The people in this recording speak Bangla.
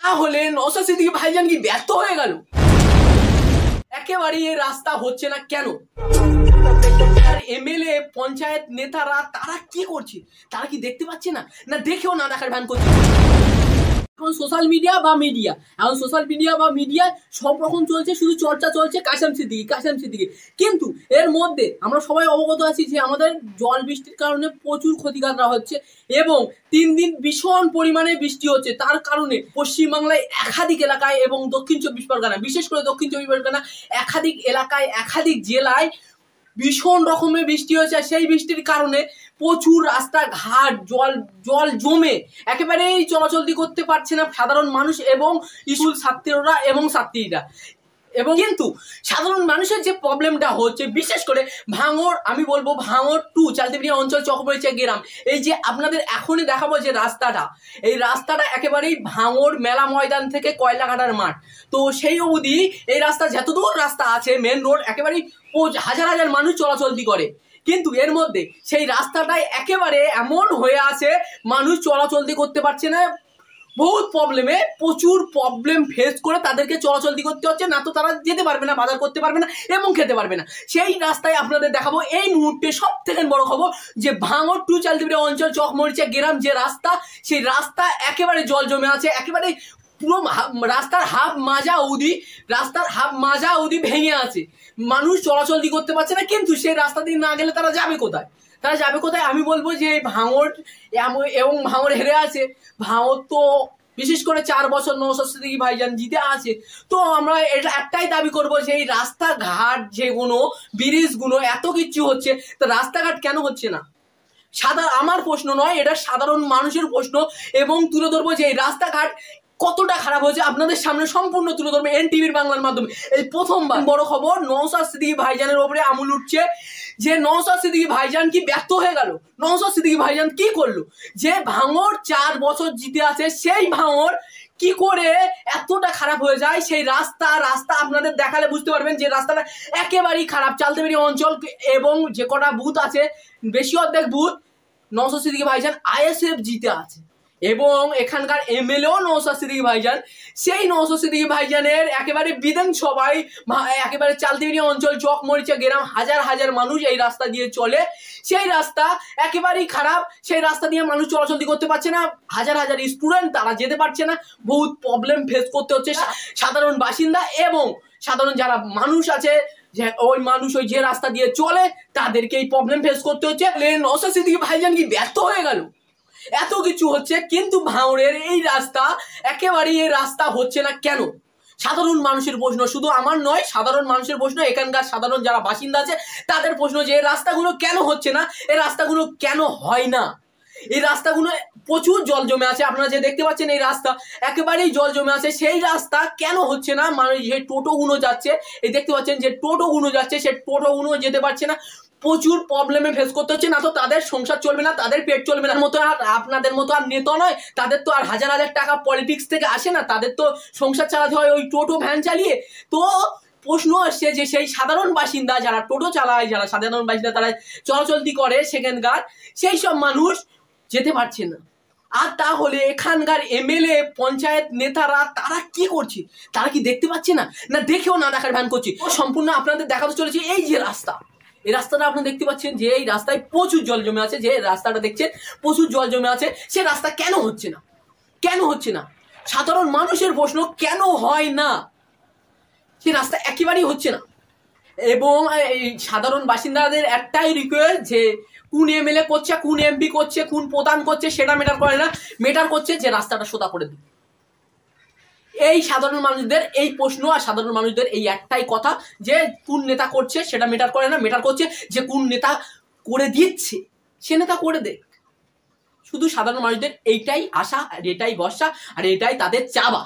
তাহলে নওশাদ সিদ্দিকী ভাইজান কি ব্যর্থ হয়ে গেল? একেবারেই এই রাস্তা হচ্ছে না কেন? আর এমএলএ পঞ্চায়েত নেতারা তারা কি করছে? তারা কি দেখতে পাচ্ছে না? না দেখেও না দেখার ভান করছে। এখন সোশ্যাল মিডিয়া বা মিডিয়ায় সব রকম চলছে, শুধু চর্চা চলছে কাশেম সিদ্দিকী। কিন্তু এর মধ্যে আমরা সবাই অবগত আছি যে আমাদের জল বৃষ্টির কারণে প্রচুর ক্ষতিকাররা হচ্ছে এবং 3 দিন ভীষণ পরিমাণে বৃষ্টি হচ্ছে। তার কারণে পশ্চিমবাংলায় একাধিক এলাকায় এবং দক্ষিণ চব্বিশ পরগনা, বিশেষ করে দক্ষিণ চব্বিশ পরগনা একাধিক এলাকায়, একাধিক জেলায় ভীষণ রকমের বৃষ্টি হয়েছে। সেই বৃষ্টির কারণে প্রচুর রাস্তাঘাট জল জমে একেবারেই চলাচলতি করতে পারছে না সাধারণ মানুষ এবং স্কুল ছাত্ররা এবং ছাত্রীরা। এবং কিন্তু সাধারণ মানুষের যে প্রবলেমটা হচ্ছে, বিশেষ করে ভাঙড়, আমি বলবো ভাঙড় টু চালতিবিড়িয়া অঞ্চল চকমরিচা গ্রাম, এই যে আপনাদের এখনই দেখাবো যে রাস্তাটা, এই রাস্তাটা একেবারেই ভাঙড় মেলা ময়দান থেকে কয়লাঘাটার মাঠ। তো সেই অবধি এই রাস্তা যতদূর রাস্তা আছে মেন রোড একেবারেই হাজার হাজার মানুষ চলাচলতি করে। কিন্তু এর মধ্যে সেই রাস্তাটাই একেবারে এমন হয়ে আছে মানুষ চলাচলতি করতে পারছে না। বহুত প্রচুর প্রবলেম ফেস করে তাদেরকে চলাচলতি করতে হচ্ছে, না তো তারা যেতে পারবে না, বাজার করতে পারবে না এবং খেতে পারবে না। সেই রাস্তায় আপনাদের দেখাবো এই মুহূর্তে সব থেকে বড় খবর যে ভাঙড় টু চালতিবিড়িয়া অঞ্চল চকমরিচা গ্রাম যে রাস্তা, সেই রাস্তা একেবারে জল জমে আছে, একেবারে পুরো রাস্তার হাফ মাজা অবধি ভেঙে আছে, মানুষ চলাচলতি করতে পারছে না। কিন্তু সেই রাস্তা দিয়ে না গেলে তারা যাবে কোথায়? আমি বলবো যে ভাঙড় এবং ভাঙড় হেরে আছে। ভাঙড় তো বিশেষ করে 4 বছর নওশাদ সিদ্দিকী ভাইজান জিতে আছে। তো আমরা এটা একটাই দাবি করবো যে এই রাস্তাঘাট যেগুলো ব্রিজগুলো এত কিছু হচ্ছে, তো রাস্তাঘাট কেন হচ্ছে না? আমার প্রশ্ন নয়, এটা সাধারণ মানুষের প্রশ্ন। এবং তুলে ধরবো যে এই রাস্তাঘাট কতটা খারাপ হয়েছে আপনাদের সামনে সম্পূর্ণ তুলে ধরবো এনটিভির বাংলার মাধ্যমে। এই প্রথমবার বড় খবর নওশাদ সিদ্দিকী ভাইজানের উপরে আমূল উঠছে যে নওশাদ সিদ্দিকী ভাইজান কি ব্যর্থ হয়ে গেল? নওশাদ সিদ্দিকী ভাইজান কি করলো? যে ভাঙড় 4 বছর জিতে আছে, সেই ভাঙড় কি করে এতটা খারাপ হয়ে যায়? সেই রাস্তা আপনাদের দেখালে বুঝতে পারবেন যে রাস্তাটা একেবারেই খারাপ। চালতিবিড়িয়া অঞ্চল এবং যে কটা বুথ আছে, বেশি অর্ধেক বুথ নওশাদ সিদ্দিকী ভাইজান আইএসএফ জিতে আছে এবং এখানকার এমএলএও নওশাদ সিদ্দিকী ভাইজান। সেই নওশাদ সিদ্দিকী ভাইজানের একেবারে বিধানসভায় একেবারে চালতিবিড়িয়া অঞ্চল চকমরিচা গ্রাম হাজার হাজার মানুষ এই রাস্তা দিয়ে চলে। সেই রাস্তা একেবারেই খারাপ, সেই রাস্তা দিয়ে মানুষ চলাচলতি করতে পারছে না, হাজার হাজার স্টুডেন্ট তারা যেতে পারছে না, বহুত প্রবলেম ফেস করতে হচ্ছে সাধারণ বাসিন্দা এবং সাধারণ যারা মানুষ আছে, ওই যে রাস্তা দিয়ে চলে তাদেরকে এই প্রবলেম ফেস করতে হচ্ছে। নওশাদ সিদ্দিকী ভাইজান কি ব্যর্থ হয়ে গেল? এত কিছু হচ্ছে কিন্তু ভাঙড়ের এই রাস্তা একেবারেই এই রাস্তা হচ্ছে না কেন? সাধারণ মানুষের প্রশ্ন, শুধু আমার নয়, সাধারণ মানুষের প্রশ্ন, এখানকার সাধারণ যারা বাসিন্দা আছে তাদের প্রশ্ন যে এই রাস্তাগুলো কেন হচ্ছে না, এই রাস্তাগুলো কেন হয় না? এই রাস্তাগুলো প্রচুর জল জমে আছে, আপনারা যে দেখতে পাচ্ছেন এই রাস্তা একেবারেই জল জমে আছে। সেই রাস্তা কেন হচ্ছে না? মানে যে টোটোগুলো যাচ্ছে, এই দেখতে পাচ্ছেন যে টোটোগুলো যাচ্ছে, সে টোটোগুলো যেতে পারছে না, প্রচুর প্রবলেমে ফেস করতে হচ্ছে, না তো তাদের সংসার চলবে না, তাদের পেট চলবে না। মতো আর আপনাদের মতো আর নেতা নয়, তাদের তো আর হাজার হাজার টাকা পলিটিক্স থেকে আসে না, তাদের তো সংসার চালাতে হয় ওই টোটো ভ্যান চালিয়ে। তো প্রশ্ন আসছে যে সেই সাধারণ বাসিন্দা যারা টোটো চালায়, যারা সাধারণ বাসিন্দা তারা চলাচলতি করে সেখানকার, সেই সব মানুষ যেতে পারছে না। আর তাহলে এখানকার এমএলএ পঞ্চায়েত নেতারা তারা কি করছে? তারা কি দেখতে পাচ্ছে না? না দেখেও না দেখার ভান করছে। সম্পূর্ণ আপনাদের দেখাতে চলেছে এই যে রাস্তা, এই রাস্তাটা আপনারা দেখতে পাচ্ছেন যে এই রাস্তায় প্রচুর জল জমে আছে, যে রাস্তাটা দেখছেন প্রচুর জল জমে আছে। সে রাস্তা কেন হচ্ছে না? কেন হচ্ছে না? সাধারণ মানুষের প্রশ্ন, কেন হয় না? সে রাস্তা একেবারেই হচ্ছে না। এবং এই সাধারণ বাসিন্দাদের একটাই রিকোয়েস্ট যে কোন এমএলএ করছে, কোন এমপি করছে, কোন প্রধান করছে সেটা ম্যাটার করে না, ম্যাটার করছে যে রাস্তাটা সোজা করে দিন। এই সাধারণ মানুষদের এই প্রশ্ন আর সাধারণ মানুষদের এই একটাই কথা যে কোন নেতা করছে সেটা ম্যাটার করে না, ম্যাটার করছে যে কোন নেতা করে দিচ্ছে, সে নেতা করে দেখ। শুধু সাধারণ মানুষদের এইটাই আশা আর এটাই ভরসা আর এটাই তাদের চাওয়া।